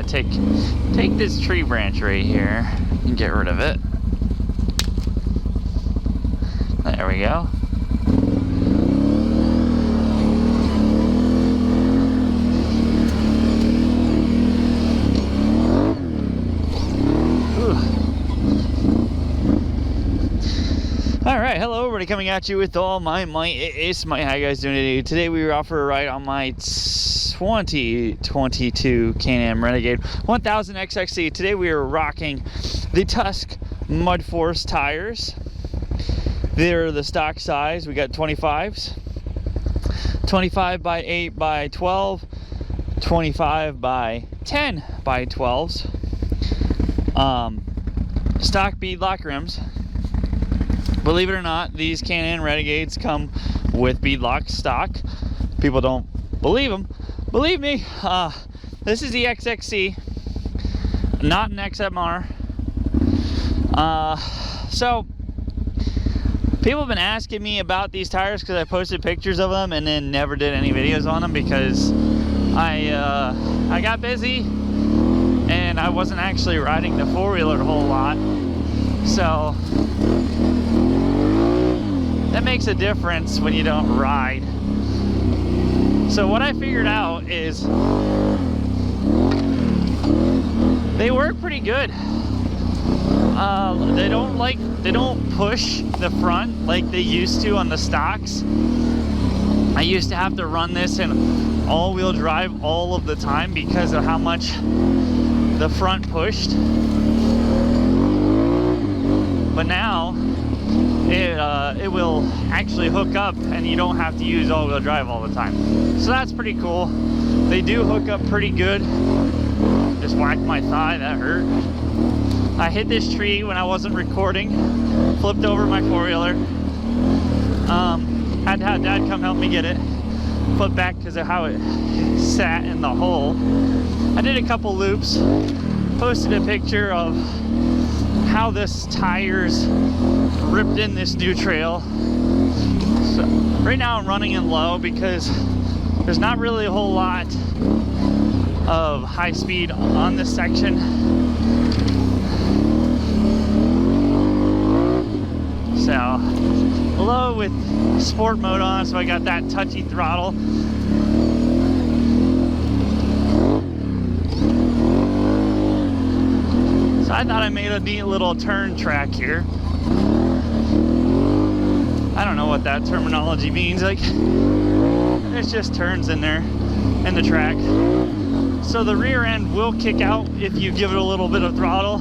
gonna take this tree branch right here and get rid of it. There we go. All right, hello everybody, coming at you with all my might. It's Smite. How you guys doing today? Today we were out for a ride on my 2022 Am Renegade 1000 XXC. Today we are rocking the Tusk Mud Force tires. They're the stock size. We got 25s, 25 by 8 by 12, 25 by 10 by 12s. Stock beadlock rims. Believe it or not, these Am Renegades come with beadlock stock. People don't believe them. Believe me, this is the XXC, not an XMR. So, people have been asking me about these tires because I posted pictures of them and then never did any videos on them because I got busy and I wasn't actually riding the four-wheeler a whole lot. So, that makes a difference when you don't ride. So what I figured out is they work pretty good. They don't push the front like they used to on the stocks. I used to have to run this in all-wheel drive all of the time because of how much the front pushed. But now it will actually hook up and you don't have to use all-wheel drive all the time. So that's pretty cool. They do hook up pretty good. Just whacked my thigh, that hurt. I hit this tree when I wasn't recording, flipped over my four-wheeler. Had to have Dad come help me get it. Flipped back because of how it sat in the hole. I did a couple loops, posted a picture of how this tire's ripped in this new trail. So right now I'm running in low because there's not really a whole lot of high speed on this section. So low with sport mode on, so I got that touchy throttle. So I thought I made a neat little turn track here. I don't know what that terminology means. Like, there's just turns in there in the track. So the rear end will kick out if you give it a little bit of throttle.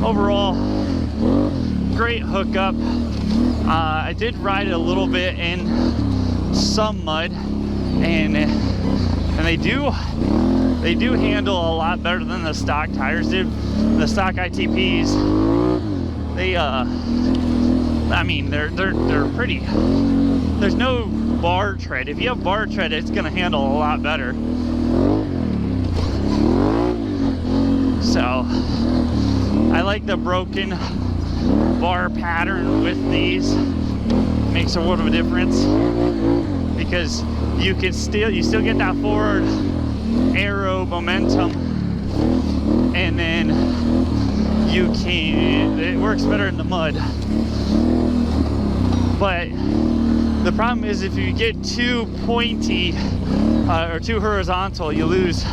Overall, great hookup. I did ride it a little bit in some mud, and they do handle a lot better than the stock tires did. The stock ITPs, I mean, they're pretty. There's no bar tread. If you have bar tread, it's gonna handle a lot better. So I like the broken bar pattern with these. Makes a world of a difference because you still get that forward aero momentum, and then it works better in the mud. But the problem is if you get too pointy or too horizontal, you lose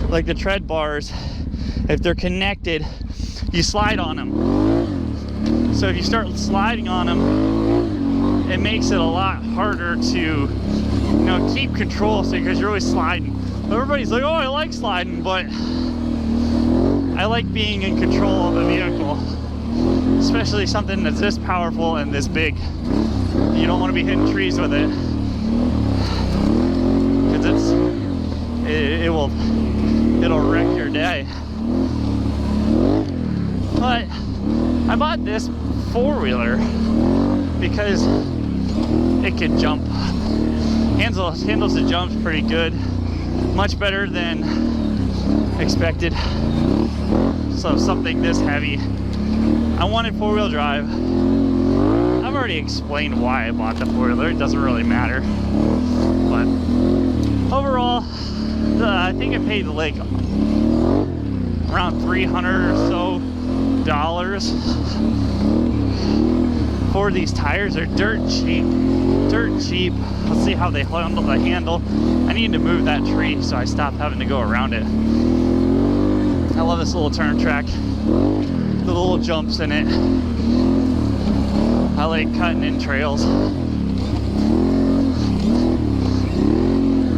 like the tread bars. If they're connected, you slide on them. So if you start sliding on them, it makes it a lot harder to keep control, because you're always sliding. Everybody's like, oh, I like sliding, but I like being in control of the vehicle, especially something that's this powerful and this big. You don't want to be hitting trees with it because it'll wreck your day. But I bought this four-wheeler because it can jump. Handles the jumps pretty good, much better than expected. So something this heavy, I wanted four-wheel drive. I've already explained why I bought the four-wheeler. It doesn't really matter. But overall, I think I paid like around $300 or so for these tires. They're dirt cheap. Let's see how they handle the handle. I need to move that tree so I stop having to go around it. I love this little turn track, the little jumps in it. I like cutting in trails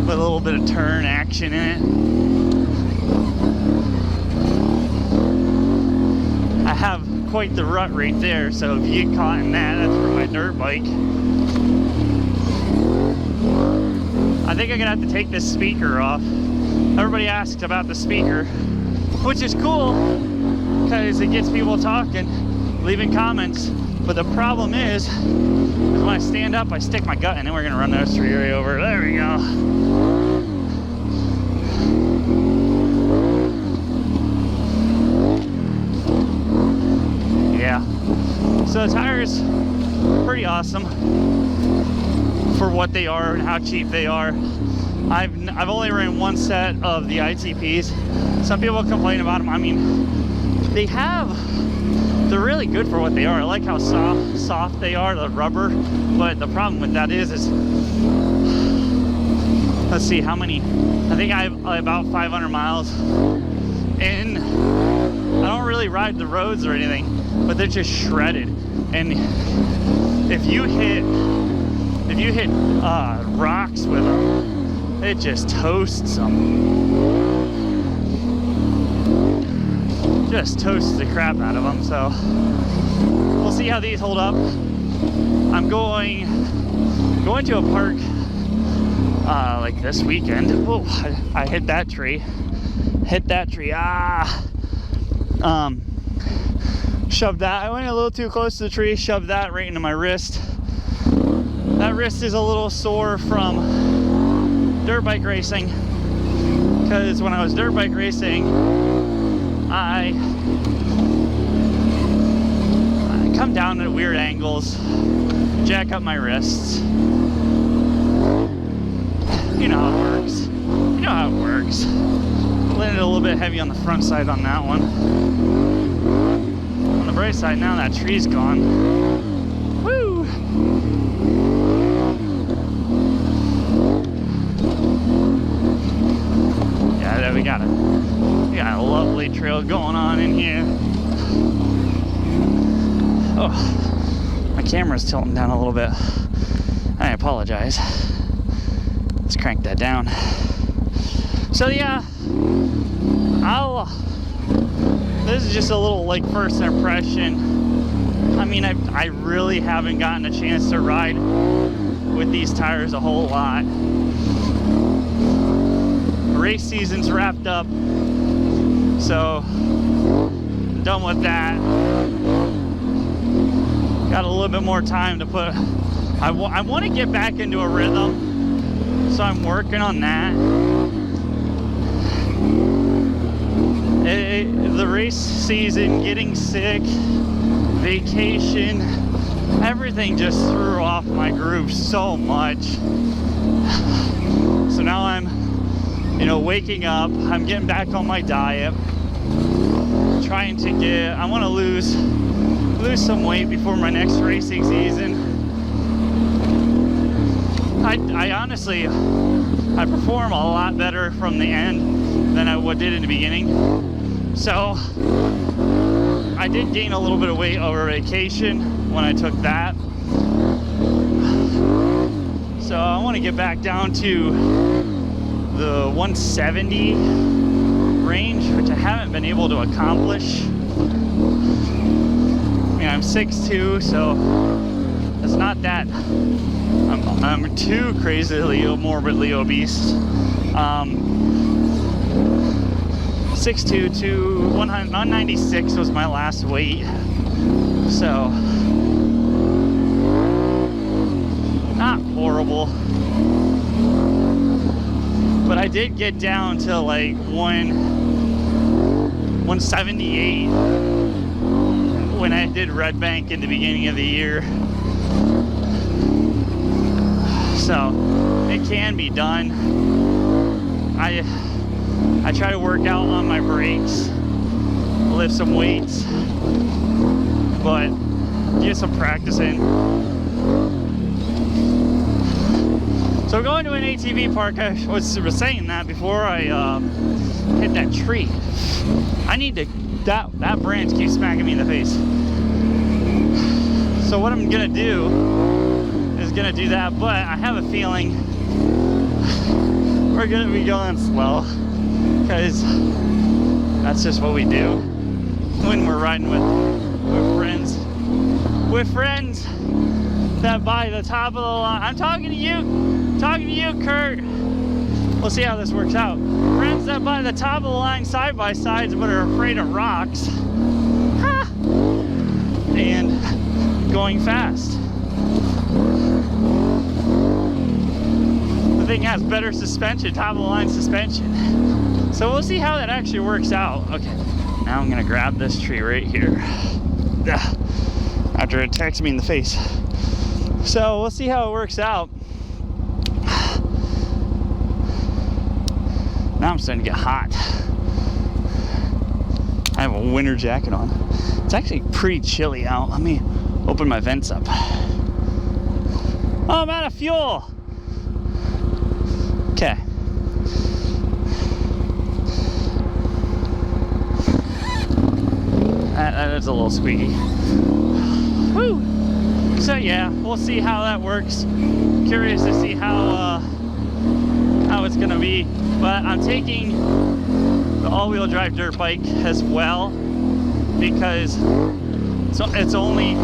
with a little bit of turn action in it. I have quite the rut right there, so if you get caught in that, that's for my dirt bike. I think I'm gonna have to take this speaker off. Everybody asks about the speaker, which is cool because it gets people talking, leaving comments. But the problem is when I stand up, I stick my gut in, and we're gonna run those three right over. There we go. Yeah. So the tires, pretty awesome for what they are and how cheap they are. I've only ran one set of the ITPs. Some people complain about them. I mean, they're really good for what they are. I like how soft they are, the rubber. But the problem with that is let's see how many. I think I have about 500 miles in. I don't really ride the roads or anything, but they're just shredded. And if you hit rocks with them, it just toasts them. Just toasts the crap out of them. So we'll see how these hold up. I'm going to a park like this weekend. Whoa, I hit that tree. Shoved that. I went a little too close to the tree, shoved that right into my wrist. That wrist is a little sore from dirt bike racing, because when I was dirt bike racing, I come down at weird angles, jack up my wrists. You know how it works. Landed a little bit heavy on the front side on that one. On the bright side, now that tree's gone. Woo! Yeah, we got a lovely trail going on in here. Oh, my camera's tilting down a little bit. I apologize. Let's crank that down. So yeah, this is just a little like first impression. I mean, I really haven't gotten a chance to ride with these tires a whole lot. Race season's wrapped up, so done with that. Got a little bit more time to put. I want to get back into a rhythm, so I'm working on that. The race season, getting sick, vacation, everything just threw off my groove so much. So now I'm waking up, I'm getting back on my diet, trying to I want to lose some weight before my next racing season. I honestly, I perform a lot better from the end than I did in the beginning. So I did gain a little bit of weight over vacation when I took that. So I want to get back down to the 170 range, which I haven't been able to accomplish. I mean, I'm 6'2", so it's not that I'm too crazily morbidly obese. 6'2" to 196 was my last weight, so not horrible. But I did get down to like 178 when I did Red Bank in the beginning of the year. So it can be done. I try to work out on my brakes, lift some weights, but get some practice in. So going to an ATV park, I was saying that before I hit that tree. I need to, that branch keeps smacking me in the face. So what I'm gonna do is gonna do that, but I have a feeling we're gonna be going slow, because that's just what we do when we're riding with friends. With friends that by the top of the line. I'm talking to you, Kurt. We'll see how this works out. Friends that by the top of the line side by sides but are afraid of rocks. Ha! And going fast. The thing has better suspension, top of the line suspension. So we'll see how that actually works out. Okay, now I'm gonna grab this tree right here. After it attacks me in the face. So we'll see how it works out. Now I'm starting to get hot. I have a winter jacket on. It's actually pretty chilly out. Let me open my vents up. Oh, I'm out of fuel. Okay. That is a little squeaky. Woo! So yeah, we'll see how that works. Curious to see how it's gonna be. But I'm taking the all-wheel drive dirt bike as well, because it's only a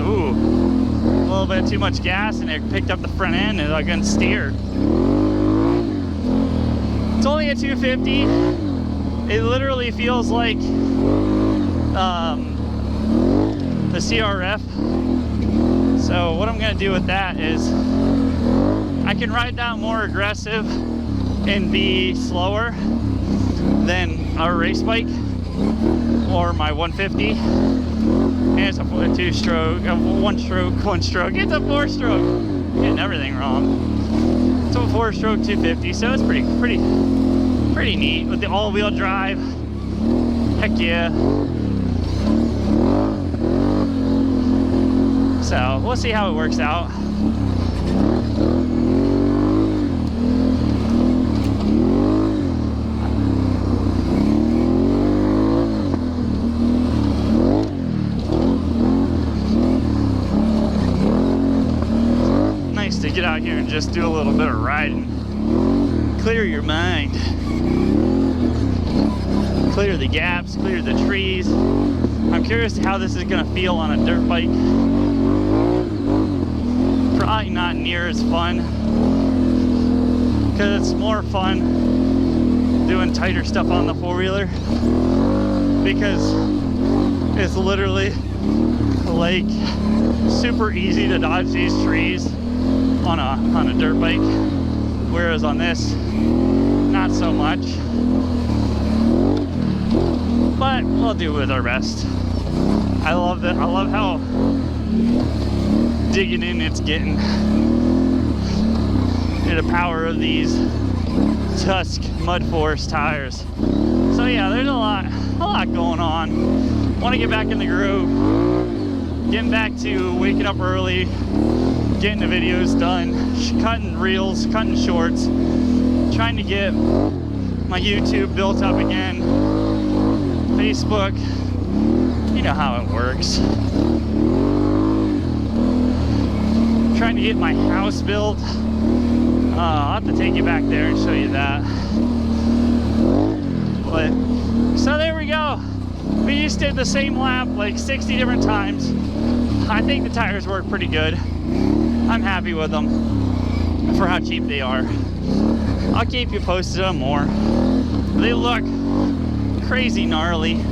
little bit too much gas, and it picked up the front end and I couldn't steer. It's only a 250. It literally feels like the CRF. So what I'm gonna do with that is I can ride that more aggressive and be slower than our race bike or my 150. And it's a two-stroke, one stroke. It's a four-stroke. Getting everything wrong. It's a four-stroke 250, so it's pretty neat with the all-wheel drive. Heck yeah. So we'll see how it works out. Nice to get out here and just do a little bit of riding. Clear your mind. Clear the gaps, clear the trees. I'm curious how this is gonna feel on a dirt bike. Probably not near as fun, because it's more fun doing tighter stuff on the four-wheeler, because it's literally like super easy to dodge these trees on a dirt bike, whereas on this, not so much. But we'll do with our best. I love that. I love how digging in it's getting. And the power of these Tusk Mud Force tires. So yeah, there's a lot going on. Want to get back in the groove. Getting back to waking up early, getting the videos done, cutting reels, cutting shorts, trying to get my YouTube built up again. Facebook, you know how it works. Trying to get my house built. I'll have to take you back there and show you that. But so there we go. We just did the same lap like 60 different times. I think the tires work pretty good. I'm happy with them for how cheap they are. I'll keep you posted on more. They look crazy gnarly.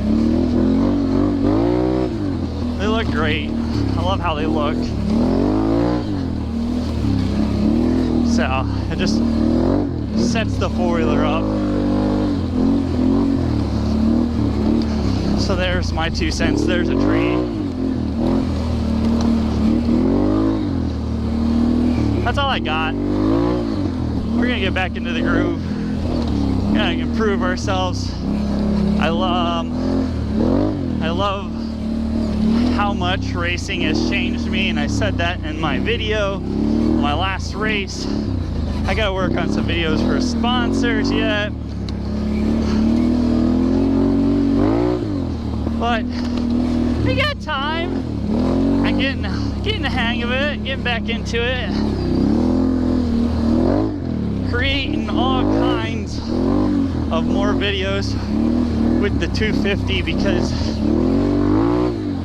They look great. I love how they look. So it just sets the four-wheeler up. So there's my 2 cents. There's a tree. That's all I got. We're gonna get back into the groove. gotta improve ourselves. I love how much racing has changed me, and I said that in my video, my last race. I gotta work on some videos for sponsors yet, but we got time. I'm getting the hang of it, getting back into it, creating all kinds of more videos with the 250, because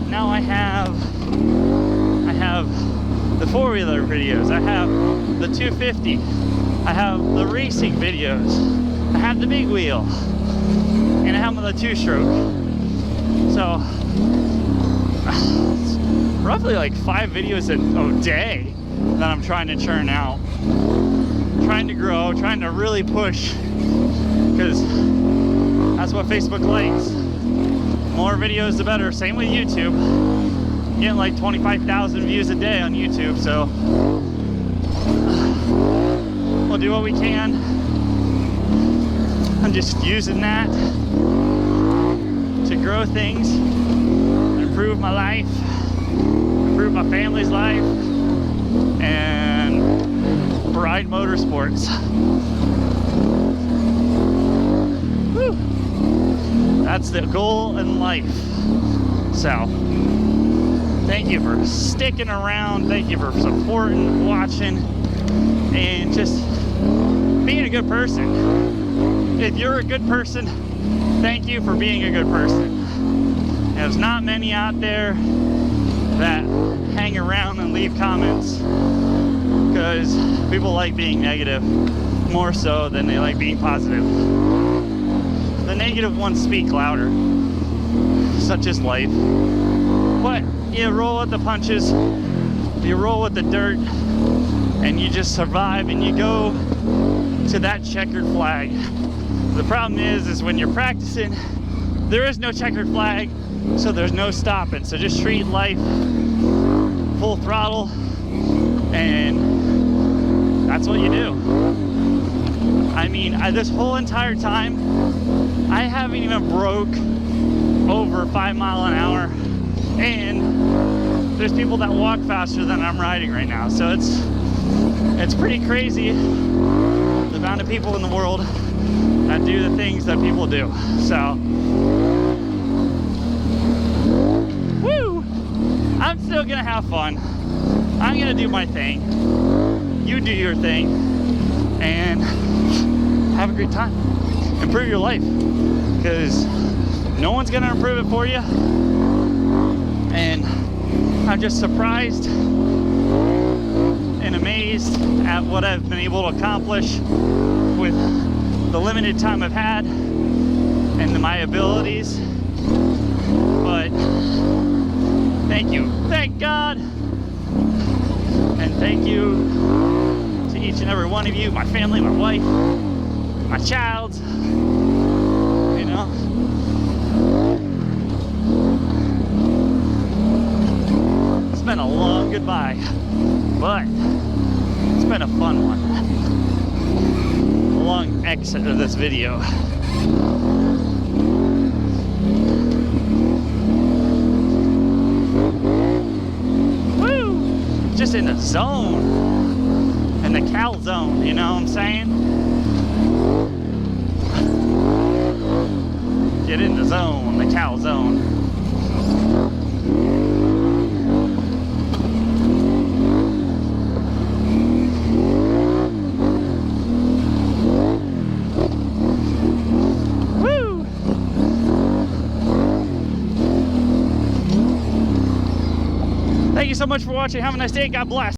now I have the four-wheeler videos, I have the 250, I have the racing videos, I have the big wheel, and I have the two-stroke. So roughly like 5 videos a day that I'm trying to churn out, trying to grow, trying to really push, because that's what Facebook likes. More videos the better. Same with YouTube. Getting like 25,000 views a day on YouTube, so we'll do what we can. I'm just using that to grow things, improve my life, improve my family's life, and ride motorsports. Woo. That's the goal in life. So thank you for sticking around, thank you for supporting, watching, and just being a good person. If you're a good person, thank you for being a good person. There's not many out there that hang around and leave comments, because people like being negative more so than they like being positive. The negative ones speak louder. Such is life. But you roll with the punches, you roll with the dirt, and you just survive, and you go to that checkered flag. The problem is when you're practicing, there is no checkered flag, so there's no stopping. So just treat life full throttle, and that's what you do. I mean, this whole entire time, I haven't even broke over 5 miles an hour, and there's people that walk faster than I'm riding right now. So it's pretty crazy, the amount of people in the world that do the things that people do. So, woo! I'm still gonna have fun. I'm gonna do my thing. You do your thing, and have a great time. Improve your life, because no one's gonna improve it for you. And I'm just surprised and amazed at what I've been able to accomplish with the limited time I've had and my abilities. But thank you, thank God, and thank you to each and every one of you, my family, my wife, my child, you know. It's been a long goodbye, but it's been a fun one. A long exit of this video. Woo! Just in the zone, in the cal zone, you know what I'm saying? Get in the zone, the cal zone. Thank you so much for watching. Have a nice day. God bless.